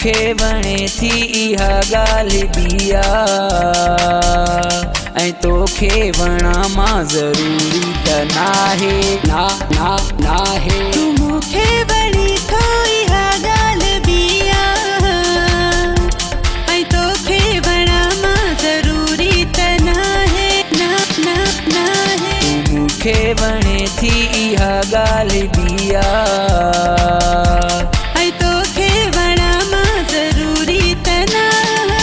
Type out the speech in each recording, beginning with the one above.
मूंखे वणे थी इहा ॻाल्हि ॿी ऐं तोखे वणा मां ज़रूरी त नाहे नाहे। तू मूंखे वणी थो इहा ॻाल्हि ॿी ऐं तोखे वणा मां ज़रूरी त नाहे नाहे। तू मूंखे वणे थी इहा ॻाल्हि ॿी ऐं तोखे वणा मां ज़रूरी त नाहे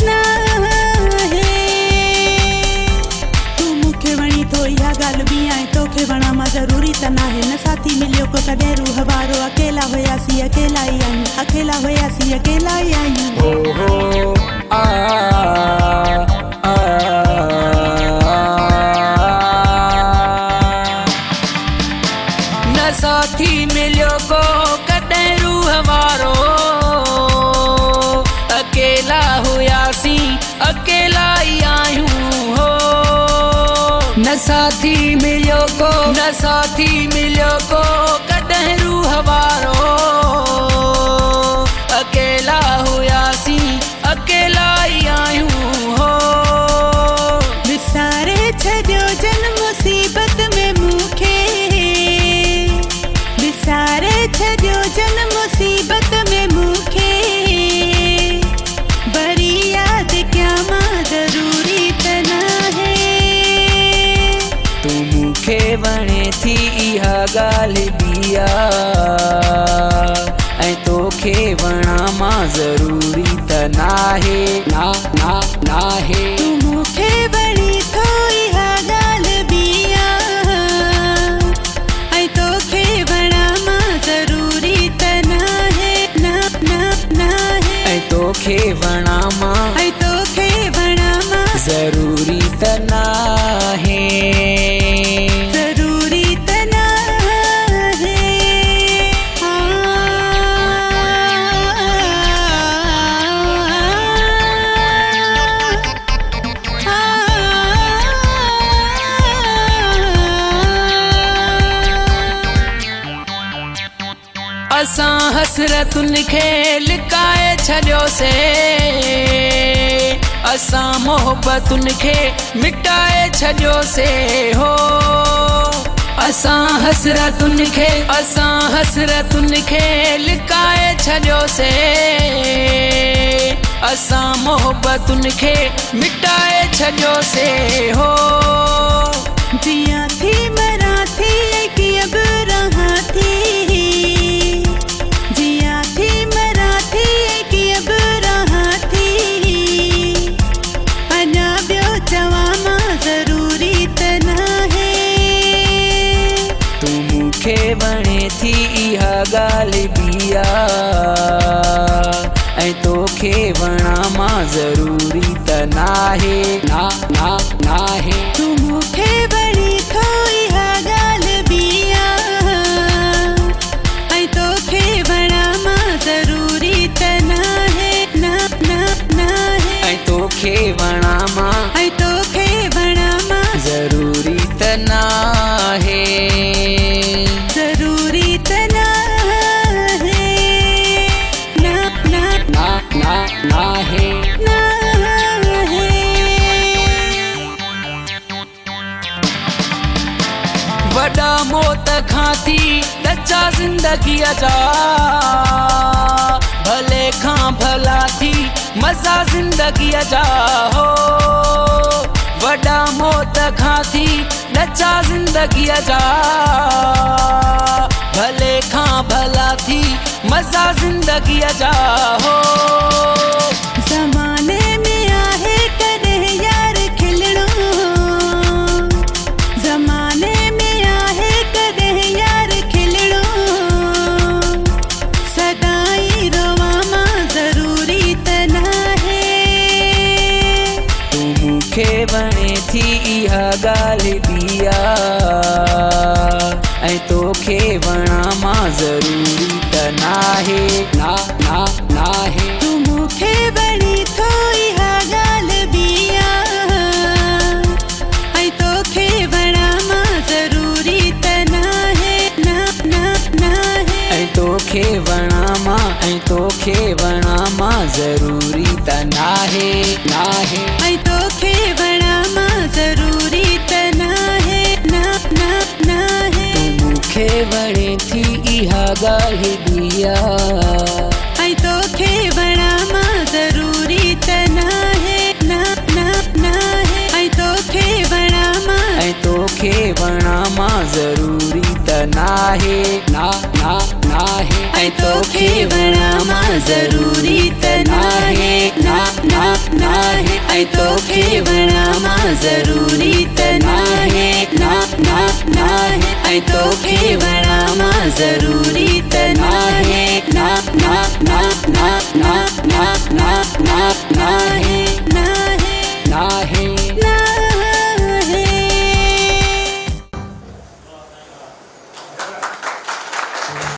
नाहे। तू मूंखे वणी थो इहा ॻाल्हि ॿी ऐं तोखे वणा मां ज़रूरी त नाहे। न साथी मिलियो को कॾहिं रूह वारो अकेला हुयासीं अकेला ई आहियूं अकेला हुयासीं अकेला ई आहियूं। न साथी मिलियो को कॾहिं रूह वारो अकेला हुयासीं अकेला ई आहियूं हो। न साथी मिलियो को कॾहिं रूह वारो अकेला हुयासीं अकेला ई आहियूं हो। विसारे छॾियो जन मुसीबत में मूंखे विसारे छॾियो जन मुसीबत में मूंखे वरी यादि कयां मां ज़रूरी त नाहे। तू मूंखे वणे थी इहा ॻाल्हि ॿी ऐं तोखे वणा मां ज़रूरी त नाहे नाहे। तू मूंखे वणी थो इहा ॻाल्हि ॿी ऐं तोखे वणा मां ज़रूरी त नाहे नाहे। ऐं तोखे वणा मां ज़रूरी त नाहे ज़रूरी त नाहे। असां हसरतुनि खे लिकाए छॾियोसीं असां मोहबतुनि खे मिटाए छॾियोसीं हो। असां हसरतुनि खे लिकाए छॾियोसीं असां मोहबतुनि खे मिटाए छॾियोसीं हो। जियां थी मरां थी कीअं बि रहां थी जियां थी मरां थी कीअं बि रहां थी अञा ॿियो चवां मां ज़रूरी त नाहे। तू मूंखे वणे थी इहा ॻाल्हि ॿी ऐं तोखे वणा मां ज़रूरी त नाहे नाहे। तू मूंखे वणी थो इहा ॻाल्हि ॿी ऐं तोखे वणा मां ज़रूरी त नाहे नाहे। ऐं तोखे वणा मां ज़रूरी त नाहे ज़रूरी त नाहे नाहे। वॾा मौत खां थी तचा ज़िंदगीअ जा भले खां भला थी मज़ा ज़िंदगीअ जा हो। वॾा मौत खां थी तचा ज़िंदगीअ जा भले खां भला थी मज़ा ज़िंदगीअ जा हो। ज़माने में आहे कॾहिं यार खिलणो ज़माने में आहे कॾहिं यार खिलणो सदाई रोवां मां ज़रूरी त नाहे। तू मूंखे वणे थी इहा ॻाल्हि ॿी ऐं तोखे वणा मां ज़रूरी त नाहे नाहे। तू मूंखे वणी थो इहा ॻाल्हि ॿी ऐं तोखे वणा मां ज़रूरी त नाहे। त नाहे नाहे ऐं तोखे वणा मां ज़रूरी त नाहे ना ना नाहे तूं मूंखे वणे थी इहा ॻाल्हि ॿिया ऐं तोखे वणा मां ज़रूरी त नाहे ना ना नाहे ऐं तोखे वणा मां ज़रूरी त नाहे ना ना नाहे ऐं तोखे वणा मां ज़रूरी त नाहे ना ना नाहे ऐं तोखे वणा मां ज़रूरी त नाहे ना ना नाहे ऐं तोखे वणा मां ज़रूरी